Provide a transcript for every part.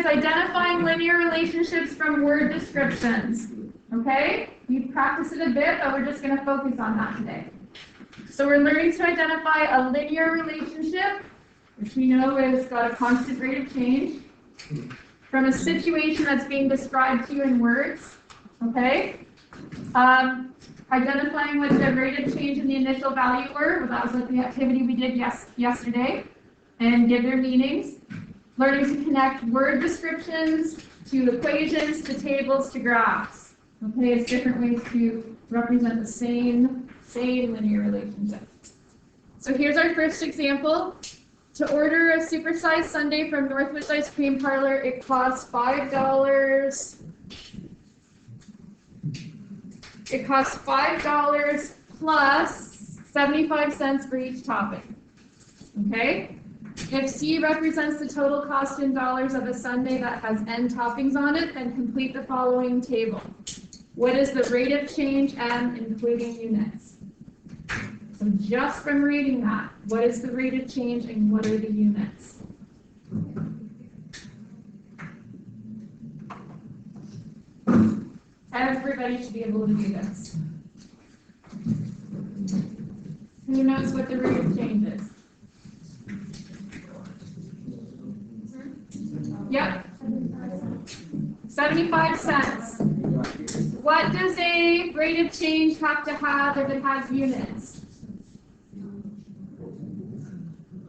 identifying linear relationships from word descriptions. Okay? We've practiced it a bit, but we're just going to focus on that today. So we're learning to identify a linear relationship, which we know has got a constant rate of change, from a situation that's being described to you in words. Okay? Identifying what the rate of change in the initial value were. Well, that was like the activity we did yesterday. And give their meanings. Learning to connect word descriptions to equations, to tables, to graphs. Okay, it's different ways to represent the same linear relationship. So here's our first example. To order a supersized sundae from Northwoods Ice Cream Parlor, it costs $5. It costs $5 plus 75 cents for each topping. Okay? If C represents the total cost in dollars of a sundae that has n toppings on it, then complete the following table. What is the rate of change M including units? So just from reading that, what is the rate of change and what are the units? Everybody should be able to do this. Who knows what the rate of change is? Yep. 75 cents. What does a rate of change have to have if it has units?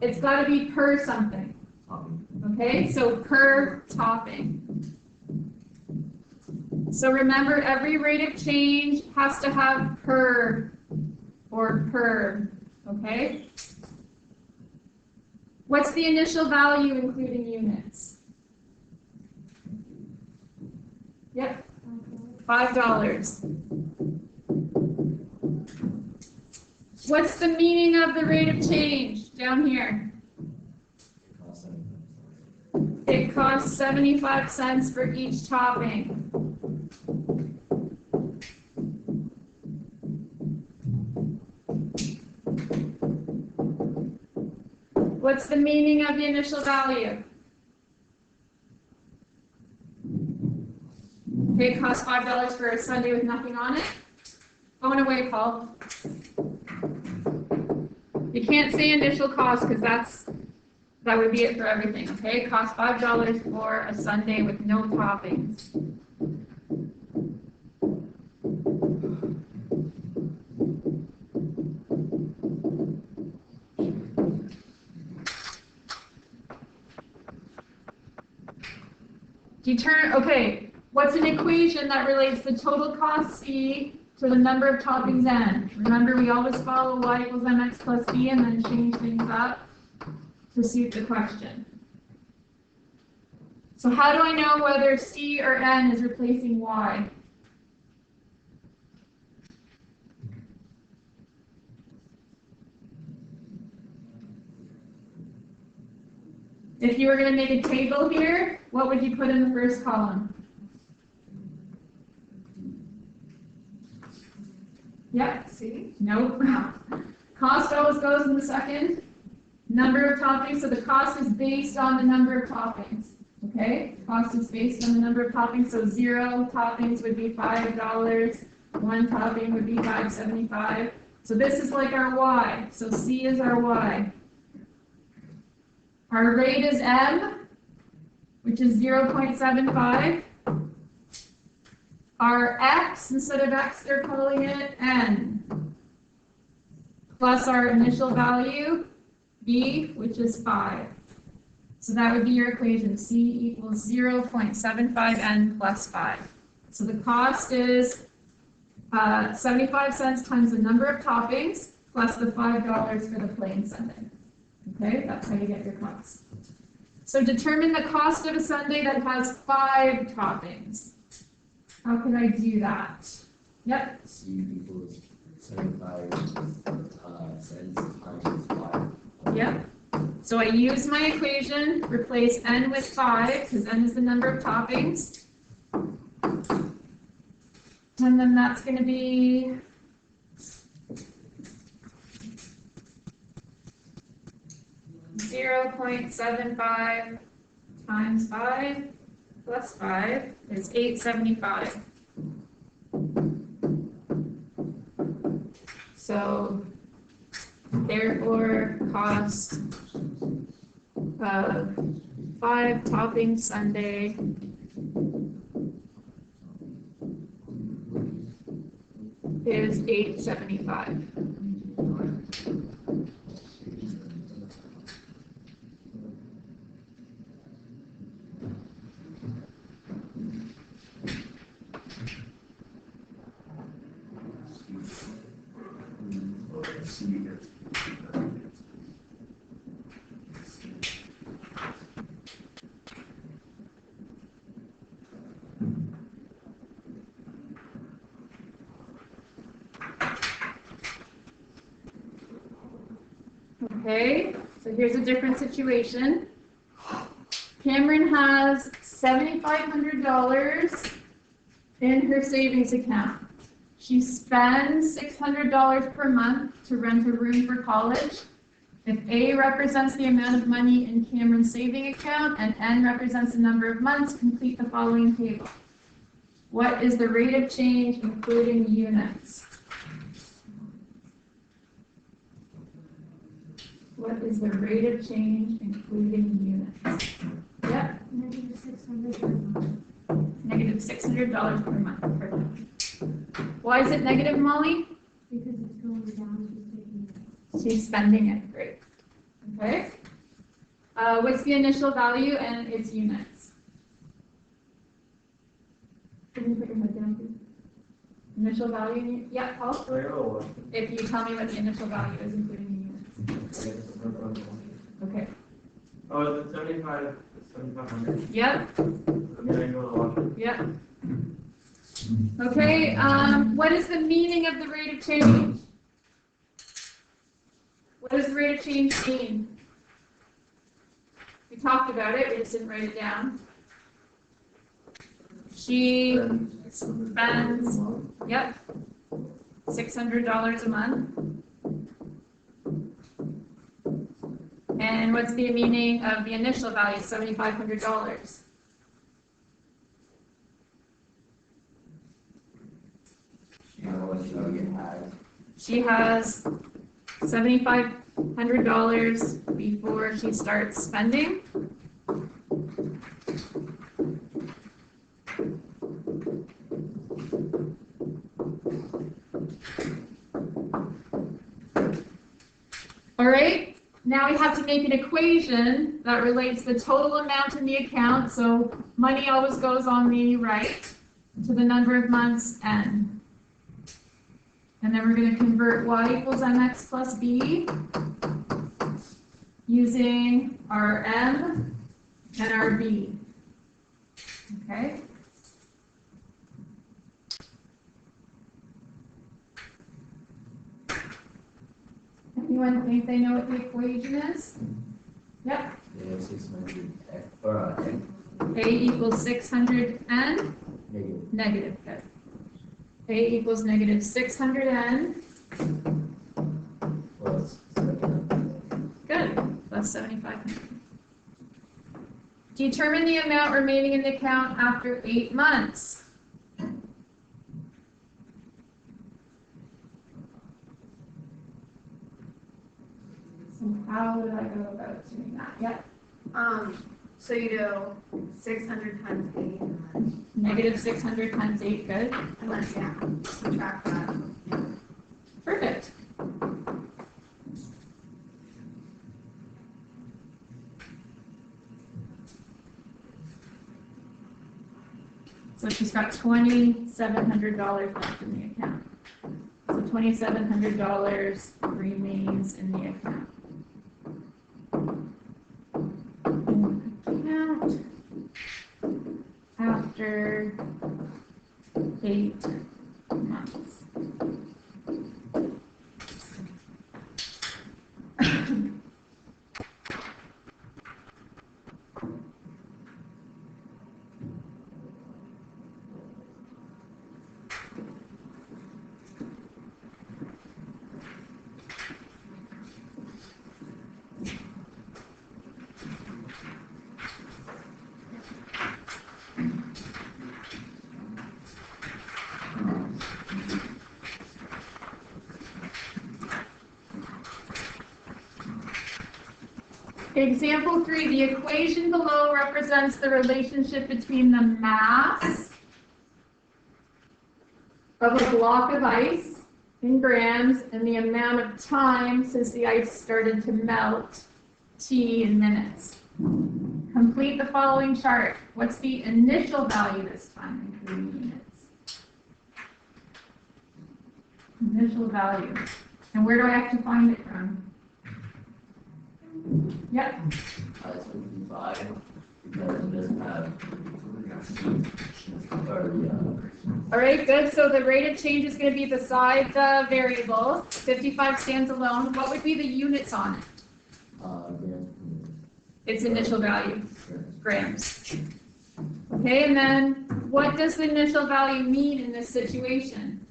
It's got to be per something. Okay, so per topping. So remember, every rate of change has to have per or per. Okay? What's the initial value including units? Yep, $5. What's the meaning of the rate of change down here? It costs 75 cents for each topping. What's the meaning of the initial value? Okay, it costs $5 for a sundae with nothing on it. Phone away, Paul. You can't say initial cost because that would be it for everything. Okay, it costs $5 for a sundae with no toppings. Okay, what's an equation that relates the total cost C to the number of toppings n? Remember, we always follow y equals mx plus b and then change things up to suit the question. So how do I know whether C or n is replacing y? If you were going to make a table here, what would you put in the first column? Yep, C? Nope. Cost always goes in the second. Number of toppings, so the cost is based on the number of toppings. Okay? Cost is based on the number of toppings, so 0 toppings would be $5, 1 topping would be $5.75. So this is like our y, so C is our y. Our rate is M, which is 0.75. Our X, instead of X, they're calling it N. Plus our initial value, B, which is 5. So that would be your equation, C equals 0.75 N plus 5. So the cost is 75 cents times the number of toppings plus the $5 for the plain sundae. Okay, that's how you get your cost. So determine the cost of a sundae that has 5 toppings. How can I do that? Yep. C equals 75 cents times 5. Yep. So I use my equation, replace n with 5, because n is the number of toppings. And then that's going to be 0.75 times 5. plus 5 is $875. So therefore, cost of 5 topping sundae is $875. Okay, so here's a different situation. Cameron has $7,500 in her savings account. She spends $600 per month to rent a room for college. If A represents the amount of money in Cameron's saving account and N represents the number of months, complete the following table. What is the rate of change including units? What is the rate of change including units? Yep. -$600 per month. -$600 per month. Perfect. Why is it negative, Molly? Because it's going down, she's taking it. She's spending it. Great. Okay. What's the initial value and its units? Can you put your head down, please? Initial value? Yeah, Paul? If you tell me what the initial value is, including the units. Okay. Oh, is it 7,500? Yep. Yep. Okay. What is the meaning of the rate of change? What does the rate of change mean? We talked about it. We just didn't write it down. She spends, yep, $600 a month. And what's the meaning of the initial value, $7,500? She has $7,500 before she starts spending. All right, now we have to make an equation that relates the total amount in the account, so money always goes on the right, to the number of months n. And then we're going to convert y equals mx plus b using our m and our b. Okay? Anyone think they know what the equation is? Yep. Yeah, 600, or A equals 600n. negative. Negative. Good. A equals negative 600n. Plus 7. Good. Plus 7,500. Determine the amount remaining in the account after 8 months. So how would I go about doing that? Yep. So you do 600 times 8 Negative 600 times 8. Good. and then, yeah, subtract that. Perfect. So she's got $2,700 left in the account. So $2,700 remains in the account. After 8 months. Example 3, the equation below represents the relationship between the mass of a block of ice in grams and the amount of time since the ice started to melt, T in minutes. Complete the following chart. What's the initial value this time, including units? Initial value. And where do I have to find it from? Yep. That's what we buy, because it doesn't have. Or, All right, good. So the rate of change is going to be beside the variable. 55 stands alone. What would be the units on it? Its initial value, grams. Okay, and then what does the initial value mean in this situation?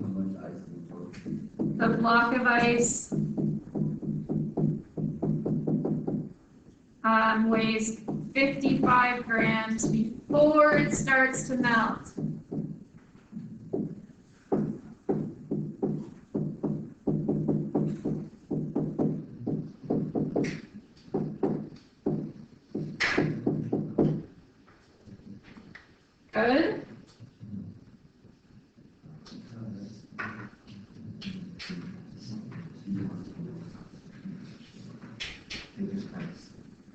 How much ice we put? The block of ice weighs 55 grams before it starts to melt. Good.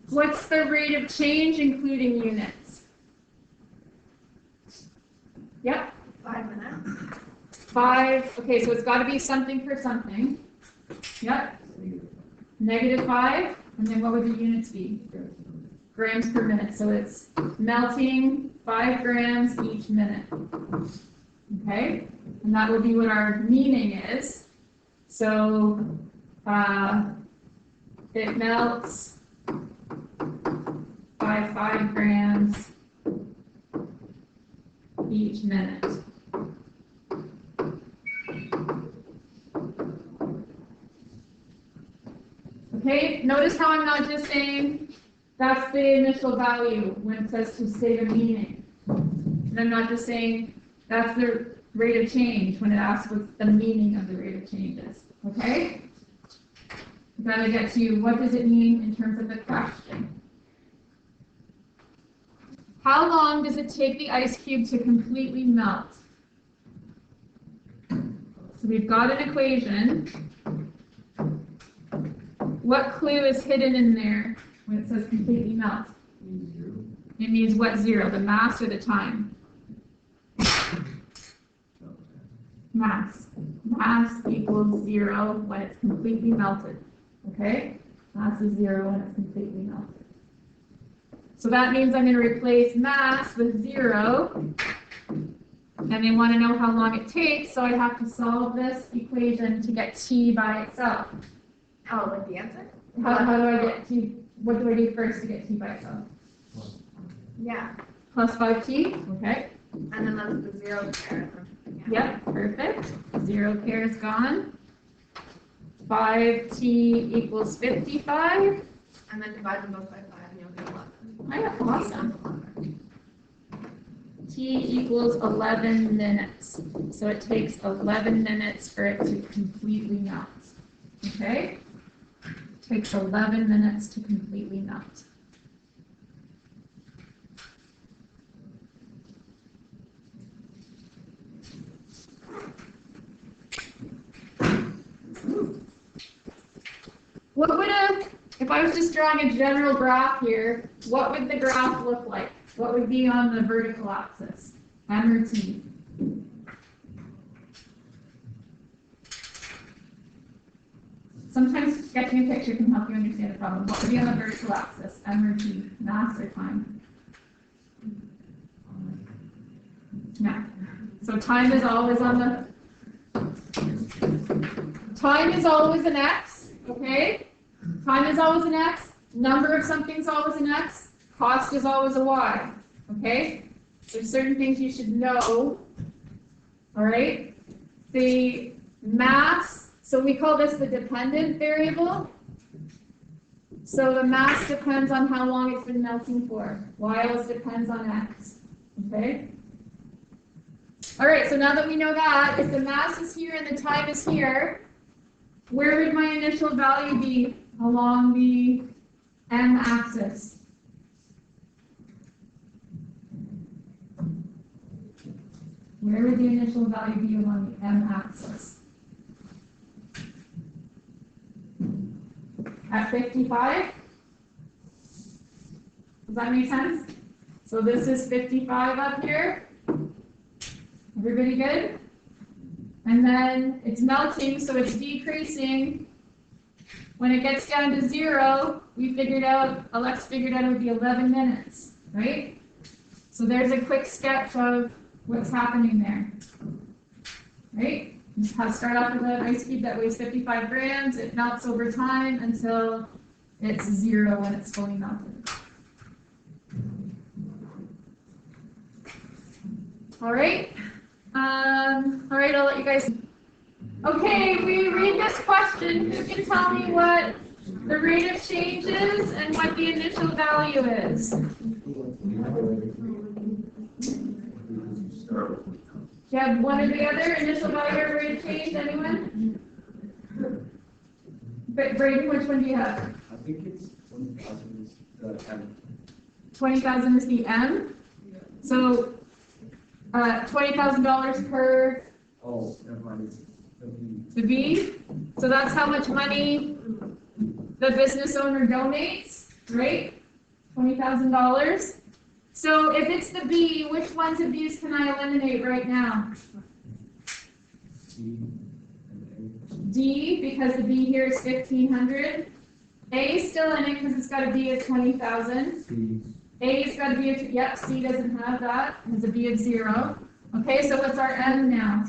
What's the rate of change, including units? Yep, 5 minutes. 5. Okay, so it's got to be something for something. Yep, -5. And then what would the units be? Grams per minute. So it's melting 5 grams each minute. Okay, and that will be what our meaning is. So it melts by 5 grams each minute. Okay, notice how I'm not just saying that's the initial value when it says to state a meaning. And I'm not just saying that's the rate of change when it asks what the meaning of the rate of change is. Okay? Then I get to what does it mean in terms of the question. How long does it take the ice cube to completely melt? So we've got an equation. What clue is hidden in there when it says completely melt? It means what zero, the mass or the time? Mass. Mass equals 0 when it's completely melted. Okay? Mass is 0 when it's completely melted. So that means I'm going to replace mass with 0. And they want to know how long it takes, so I have to solve this equation to get T by itself. Oh, like the answer? How do I get T? What do I do first to get T by itself? Yeah. Plus 5T, okay. And then that's the 0 pair. Yep, perfect. 0 pair is gone. 5T equals 55. And then divide them both by 5 and you'll get 11. Oh, yeah, awesome. T equals 11 minutes. So it takes 11 minutes for it to completely melt. Okay? Takes 11 minutes to completely melt. What would if I was just drawing a general graph here, what would the graph look like? What would be on the vertical axis? M or T? Sometimes sketching a picture can help you understand the problem. What would be on the vertical axis? M or T? Mass or time? Yeah. So time is always on the... Time is always an X, okay? Time is always an X. Number of something's always an X. Cost is always a Y, okay? There's certain things you should know, all right? The mass, so we call this the dependent variable. So the mass depends on how long it's been melting for. Y always depends on X, okay? All right, so now that we know that, if the mass is here and the time is here, where would my initial value be along the M axis? Where would the initial value be along the M axis? At 55? Does that make sense? So this is 55 up here. Everybody good? And then it's melting, so it's decreasing. When it gets down to 0, Alex figured out it would be 11 minutes, right? So there's a quick sketch of what's happening there, right? You start off with an ice cube that weighs 55 grams. It melts over time until it's 0 when it's fully melted. All right. All right, I'll let you guys. Okay, we read this question. Who can tell me what the rate of change is and what the initial value is? Do you have one or the other? Initial value or rate of change? Anyone? But Braden, which one do you have? I think it's 20,000 is the M. 20,000 is the M. So, $20,000 per Oh, never mind. It's the B. the B. So that's how much money the business owner donates, right? $20,000. So if it's the B, which ones of these can I eliminate right now? C and D, because the B here is 1,500. A is still in it because it's got a B of 20,000. A. C. A's got a B of, yep, C doesn't have that, it has a B of 0. Okay, so what's our M now?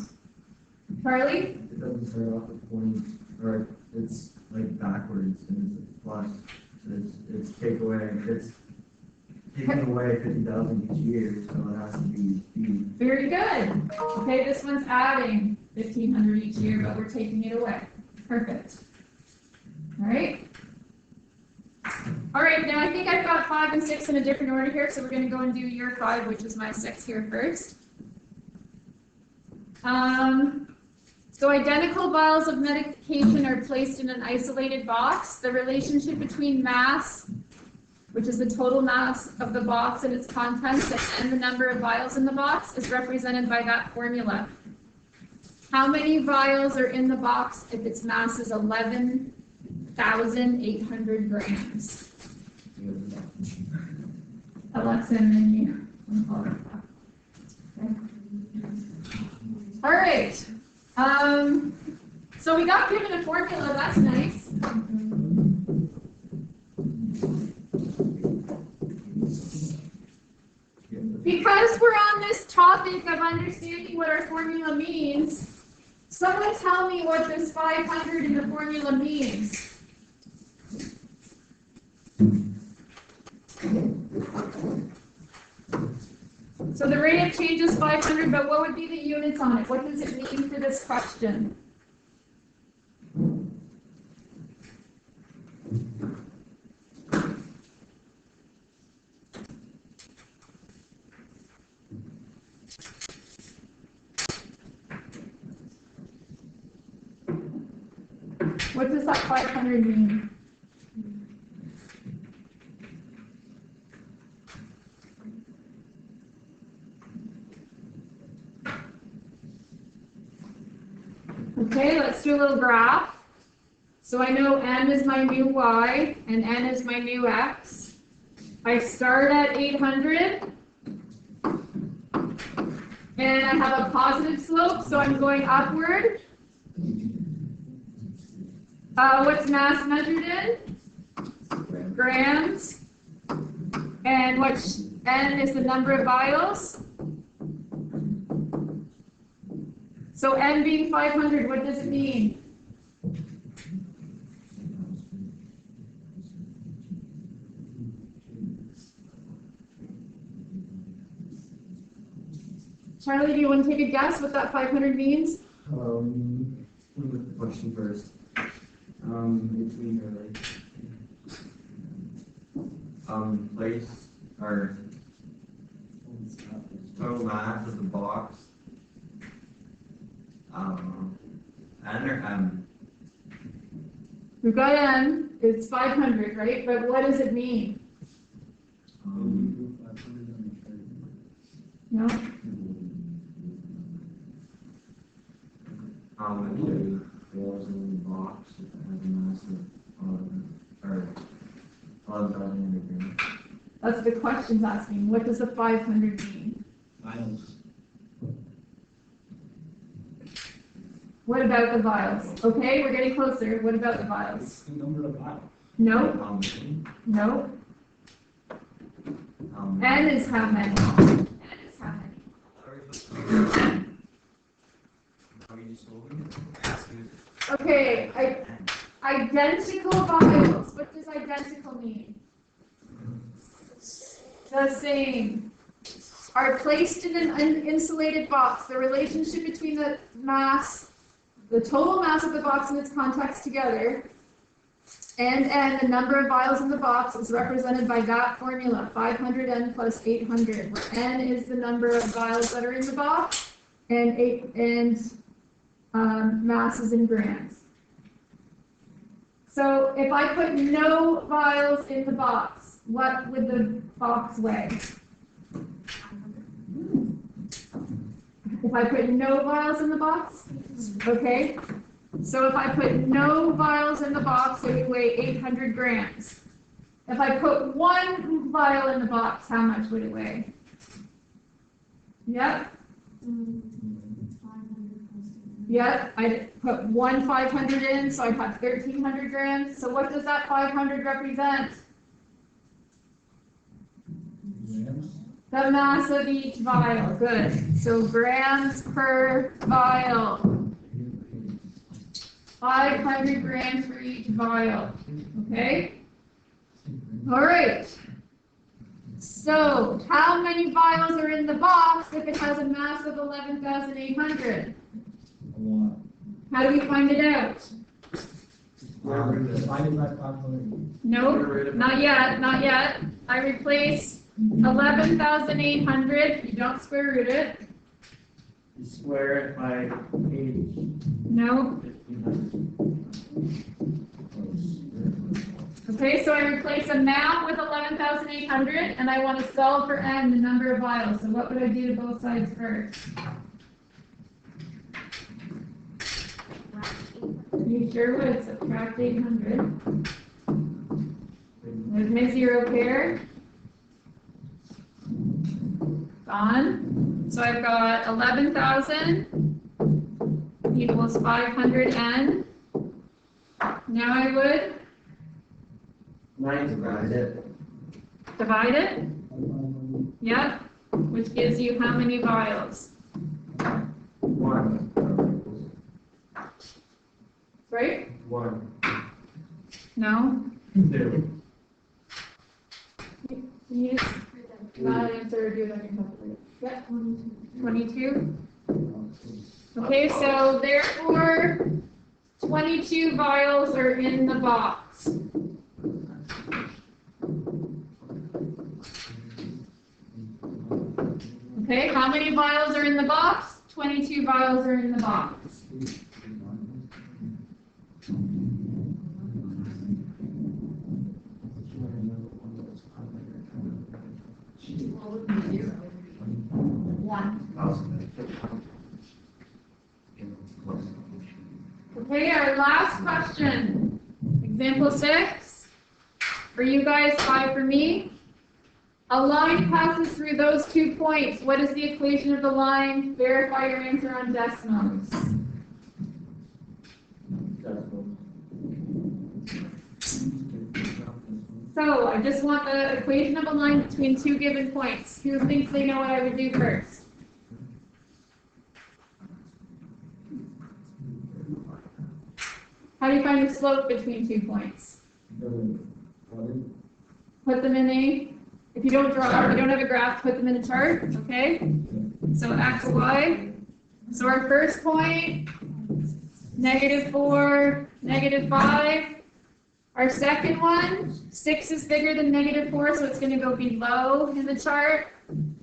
Charlie? It doesn't start off with 20, or it's like backwards and it's a plus. So it's take away, it's taking away 50,000 each year, so it has to be B. Very good. Okay, this one's adding 1,500 each year, but we're taking it away. Perfect. All right. All right, now I think I've got 5 and 6 in a different order here, so we're going to go and do year 5, which is my 6 here first. So identical vials of medication are placed in an isolated box. The relationship between mass, which is the total mass of the box and its contents, and the number of vials in the box is represented by that formula. How many vials are in the box if its mass is 11,800 grams? Alexa and then you. Okay. All right. So we got given a formula, that's nice. Because we're on this topic of understanding what our formula means, someone tell me what this 500 in the formula means. So the rate of change is 500, but what would be the units on it? What does it mean for this question? What does that 500 mean? Okay, let's do a little graph. So I know M is my new Y and N is my new X. I start at 800 and I have a positive slope, so I'm going upward. What's mass measured in? Grams. And what N is the number of vials. So N being 500, what does it mean? Charlie, do you want to take a guess what that 500 means? Let me look at the question first. Between place or total mass of the box. N or M? We've got N, it's 500, right? But what does it mean? No? How many walls in the box if it has a massive, or 11,000 grams? That's the question's asking. What does the 500 mean? Vials. What about the vials? Okay, we're getting closer. What about the vials? It's the number of vials. No, How many? no. How many? N is how many? N is how many? Okay, identical vials. What does identical mean? The same. Are placed in an insulated box. The relationship between the mass, the total mass of the box and its contacts together, and the number of vials in the box is represented by that formula, 500N plus 800, where N is the number of vials that are in the box, and mass is in grams. So if I put no vials in the box, what would the box weigh? If I put no vials in the box, okay? So if I put no vials in the box, it would weigh 800 grams. If I put one vial in the box, how much would it weigh? Yep, 500 plus 200. yep, I put one 500 in, so I'd have 1,300 grams. So what does that 500 represent? Grams. The mass of each vial, good. So grams per vial. 500 grams for each vial, okay? All right. So how many vials are in the box if it has a mass of 11,800? A lot. How do we find it out? Divided by 500. Nope, not yet, not yet. I replace 11,800, you don't square root it. You square it by 80. No. 1,500. Okay, so I replace amount with 11,800, and I want to solve for n, the number of vials. So what would I do to both sides first? You sure would. Subtract 800. There's my zero pair. Gone. So I've got 11,000 equals 500n. Now I would Divide it. divide it. Yep. Which gives you how many vials? 1. Right? 1. No? 2. You just not answer or do it on your calculator. Yep. 22. Okay, so therefore 22 vials are in the box. Okay, how many vials are in the box? 22 vials are in the box. Okay, our last question. Example 6. For you guys, 5 for me. A line passes through those 2 points. What is the equation of the line? Verify your answer on decimals. So I just want the equation of a line between 2 given points. Who thinks they know what I would do first? How do you find the slope between 2 points? Put them in a, if you don't draw, if you don't have a graph, put them in a chart, okay? So x, y. So our first point, -4, -5. Our second one, 6 is bigger than -4, so it's going to go below in the chart,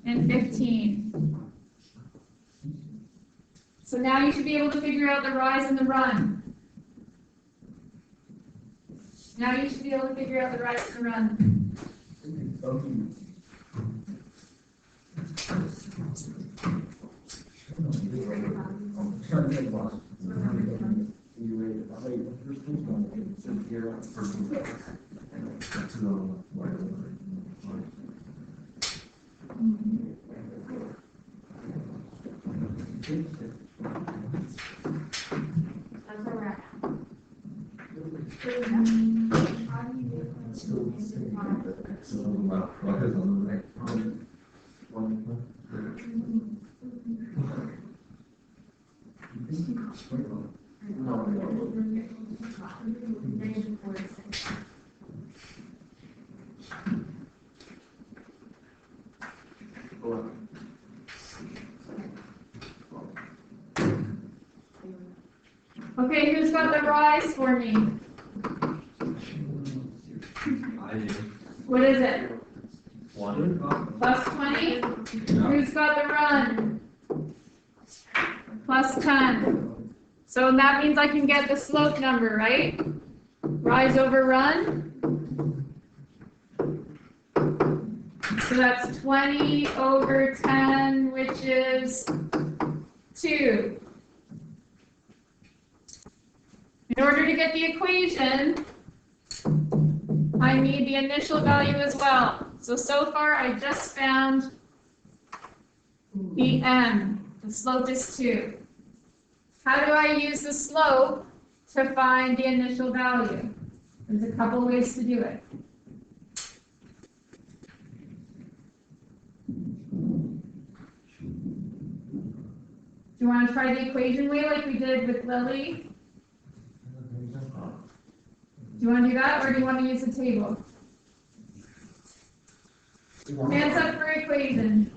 and 15. So now you should be able to figure out the rise and the run. Now you should be able to figure out the rise and run. That's where we're at. Negative 4 is 6. Okay, who's got the rise for me? I do. What is it? 1. Plus 20? Who's got the run? Plus 10. So that means I can get the slope number, right? Rise over run. So that's 20 over 10, which is 2. In order to get the equation, I need the initial value as well. So far I just found the m. The slope is 2. How do I use the slope to find the initial value? There's a couple ways to do it. Do you want to try the equation way like we did with Lily? Do you want to do that, or do you want to use the table? Hands up for equation.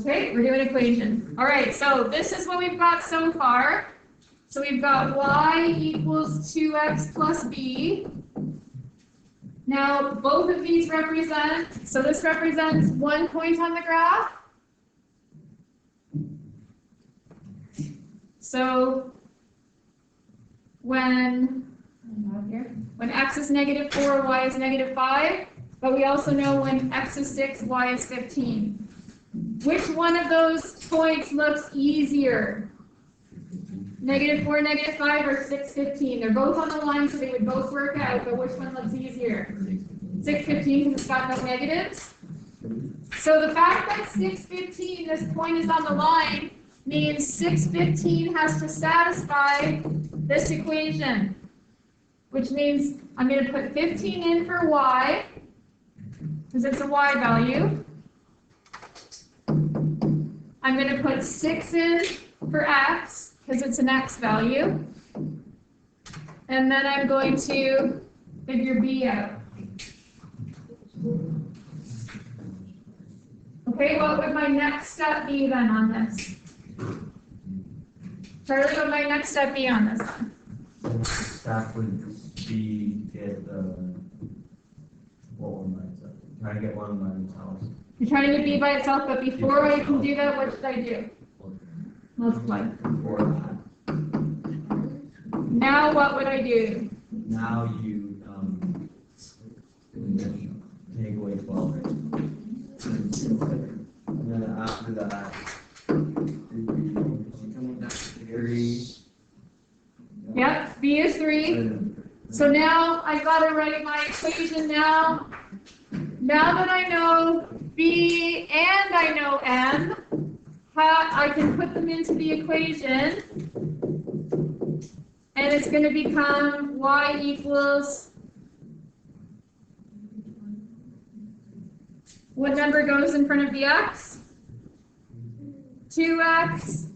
Okay, we're doing equation. All right, so this is what we've got so far. So we've got y equals 2x plus b. Now, both of these represent, so this represents 1 point on the graph. So when x is negative 4, y is negative 5, but we also know when x is 6, y is 15. Which one of those points looks easier? Negative 4, negative 5, or 6, 15? They're both on the line, so they would both work out, but which one looks easier? 6, 15, because it's got no negatives. So the fact that 6, 15, this point is on the line, means 6, 15 has to satisfy this equation, which means I'm going to put 15 in for y, because it's a y value. I'm going to put 6 in for x, because it's an x value. And then I'm going to figure b out. Okay, what would my next step be then on this? Charlie, what would my next step be on this one? Stack would be get one by itself. Try to get one by itself. You're trying to get b by itself, but before I can do that, what should I do? Multiply. Or Now what would I do? now you take away 12. And then after that, 3. Yep, b is 3. So now I've got to write my equation now. Now that I know b and I know m, I can put them into the equation. And it's going to become y equals, what number goes in front of the x? 2x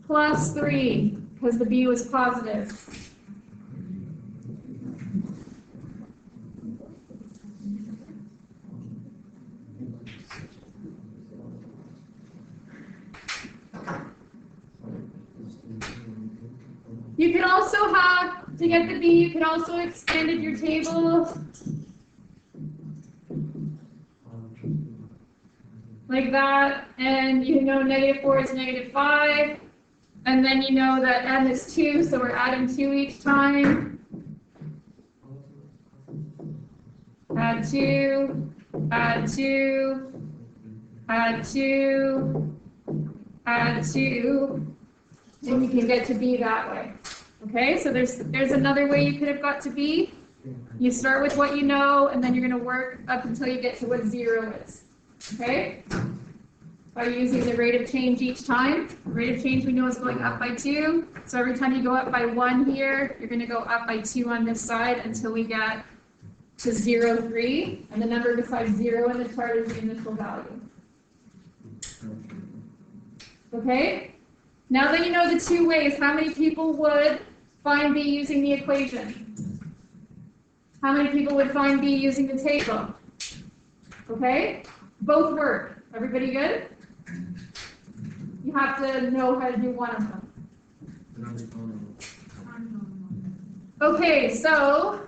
plus 3, because the b was positive. You can also have, to get the b, you can also expanded your table like that, and you know negative 4 is negative 5, and then you know that m is 2, so we're adding 2 each time, add 2, add 2, add 2, add 2, and you can get to B that way. Okay, so there's another way you could have got to B. You start with what you know, and then you're going to work up until you get to what 0 is. Okay? By using the rate of change each time. The rate of change we know is going up by 2. So every time you go up by 1 here, you're going to go up by 2 on this side until we get to 0, 3. And the number beside 0 in the chart is the initial value. Okay? Now that you know the two ways, how many people would find B using the equation? How many people would find B using the table? Okay? Both work. Everybody good? You have to know how to do one of them. The number's phone number. Okay, so